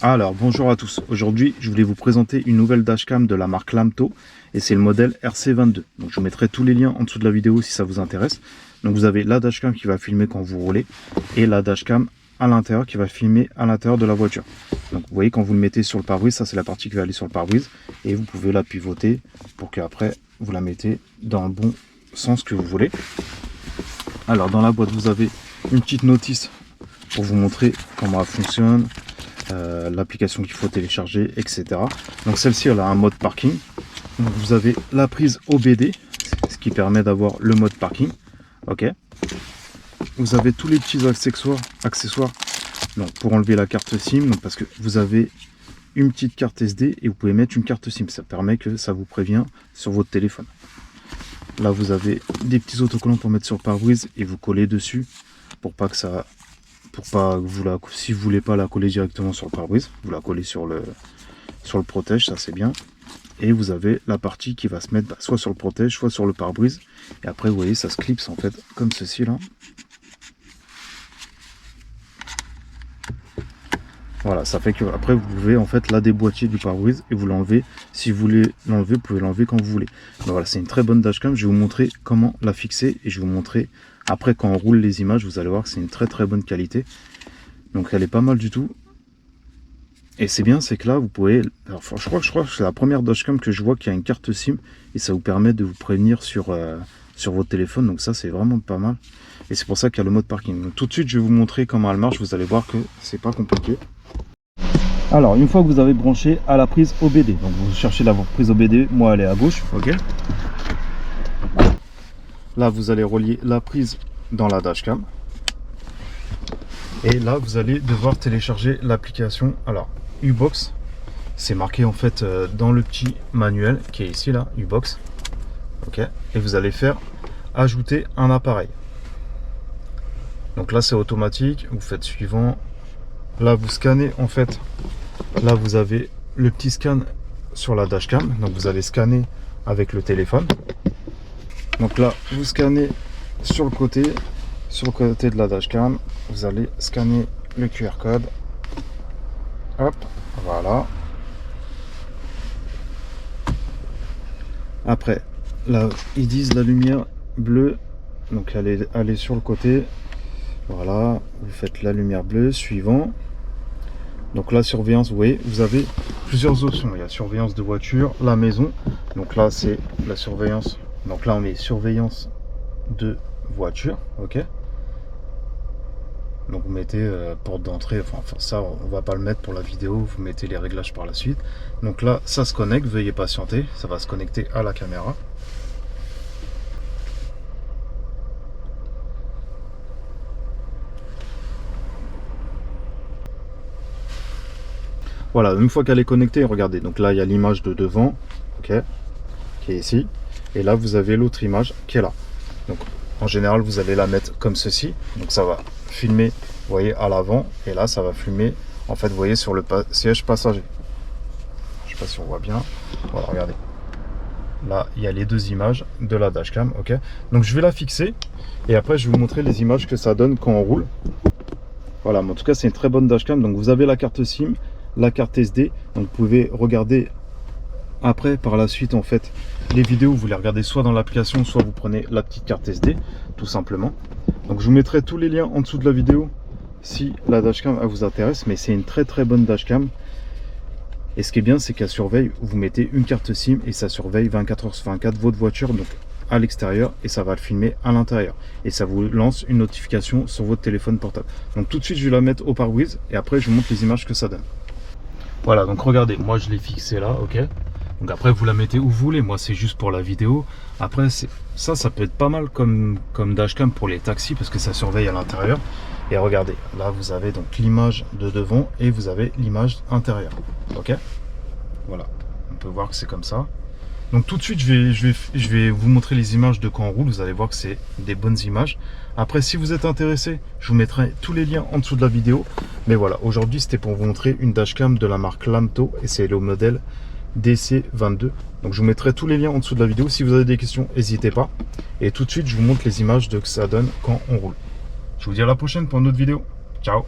Alors bonjour à tous, aujourd'hui je voulais vous présenter une nouvelle dashcam de la marque Lamto et c'est le modèle RC22. Donc je vous mettrai tous les liens en dessous de la vidéo si ça vous intéresse. Donc vous avez la dashcam qui va filmer quand vous roulez et la dashcam à l'intérieur qui va filmer à l'intérieur de la voiture. Donc vous voyez quand vous le mettez sur le pare-brise, ça c'est la partie qui va aller sur le pare-brise et vous pouvez la pivoter pour qu'après vous la mettez dans le bon sens que vous voulez. Alors dans la boîte vous avez une petite notice pour vous montrer comment elle fonctionne, l'application qu'il faut télécharger, etc. Donc celle-ci elle a un mode parking. Donc vous avez la prise OBD, ce qui permet d'avoir le mode parking. Ok. Vous avez tous les petits accessoires donc pour enlever la carte SIM, donc parce que vous avez une petite carte SD et vous pouvez mettre une carte SIM. Ça permet que ça vous prévient sur votre téléphone. Là vous avez des petits autocollants pour mettre sur le pare-brise et vous coller dessus pour pas que ça, si vous voulez pas la coller directement sur le pare-brise, vous la collez sur le protège, ça c'est bien. Et vous avez la partie qui va se mettre soit sur le protège, soit sur le pare-brise. Et après vous voyez ça se clipse en fait comme ceci là. Voilà, ça fait que après vous pouvez en fait la déboîtier du pare-brise et vous l'enlevez. Si vous voulez l'enlever, vous pouvez l'enlever quand vous voulez. Donc voilà, c'est une très bonne dashcam. Je vais vous montrer comment la fixer et je vais vous montrer après quand on roule les images. Vous allez voir que c'est une très bonne qualité. Donc elle est pas mal du tout. Et c'est bien, c'est que là vous pouvez. Alors, je crois que c'est la première dashcam que je vois qui a une carte SIM et ça vous permet de vous prévenir sur votre téléphone. Donc ça c'est vraiment pas mal. Et c'est pour ça qu'il y a le mode parking. Donc, tout de suite je vais vous montrer comment elle marche. Vous allez voir que c'est pas compliqué. Alors une fois que vous avez branché à la prise OBD, donc vous cherchez la prise OBD, moi elle est à gauche, ok. Là vous allez relier la prise dans la dashcam. Et là vous allez devoir télécharger l'application. Alors U-Box, c'est marqué en fait dans le petit manuel qui est ici là, U-Box. Ok. Et vous allez faire ajouter un appareil. Donc là c'est automatique, vous faites suivant. Là vous scannez en fait. Là vous avez le petit scan sur la dashcam, donc vous allez scanner avec le téléphone. Donc là vous scannez sur le côté de la dashcam, vous allez scanner le QR code. Hop, voilà. Après là ils disent la lumière bleue, donc elle est sur le côté. Voilà, vous faites la lumière bleue, suivant. Donc la surveillance, vous voyez, vous avez plusieurs options. Il y a surveillance de voiture, la maison. Donc là, c'est la surveillance. Donc là, on met surveillance de voiture. Ok. Donc vous mettez porte d'entrée. Enfin, ça, on va pas le mettre pour la vidéo. Vous mettez les réglages par la suite. Donc là, ça se connecte. Veuillez patienter. Ça va se connecter à la caméra. Voilà, une fois qu'elle est connectée, regardez, donc là il y a l'image de devant, ok, qui est ici, et là vous avez l'autre image qui est là. Donc en général vous allez la mettre comme ceci, donc ça va filmer, vous voyez, à l'avant, et là ça va filmer, en fait vous voyez sur le siège passager. Je sais pas si on voit bien, voilà, regardez. Là il y a les deux images de la dashcam, ok. Donc je vais la fixer, et après je vais vous montrer les images que ça donne quand on roule. Voilà, mais en tout cas c'est une très bonne dashcam, donc vous avez la carte SIM, la carte SD, donc vous pouvez regarder après par la suite en fait les vidéos, vous les regardez soit dans l'application, soit vous prenez la petite carte SD tout simplement. Donc je vous mettrai tous les liens en dessous de la vidéo si la dashcam elle vous intéresse, mais c'est une très bonne dashcam. Et ce qui est bien, c'est qu'elle surveille, vous mettez une carte SIM et ça surveille 24h/24 votre voiture, donc à l'extérieur, et ça va le filmer à l'intérieur et ça vous lance une notification sur votre téléphone portable. Donc tout de suite je vais la mettre au pare-brise et après je vous montre les images que ça donne. Voilà, donc regardez, moi je l'ai fixé là, ok. Donc après vous la mettez où vous voulez, moi c'est juste pour la vidéo. Après ça peut être pas mal comme dashcam pour les taxis parce que ça surveille à l'intérieur. Et regardez, là vous avez donc l'image de devant et vous avez l'image intérieure, ok. Voilà, on peut voir que c'est comme ça. Donc tout de suite je vais vous montrer les images de quand on roule, vous allez voir que c'est des bonnes images. Après si vous êtes intéressé, je vous mettrai tous les liens en dessous de la vidéo. Mais voilà, aujourd'hui c'était pour vous montrer une dashcam de la marque Lamto et c'est le modèle DC22. Donc je vous mettrai tous les liens en dessous de la vidéo. Si vous avez des questions, n'hésitez pas. Et tout de suite je vous montre les images de que ça donne quand on roule. Je vous dis à la prochaine pour une autre vidéo. Ciao.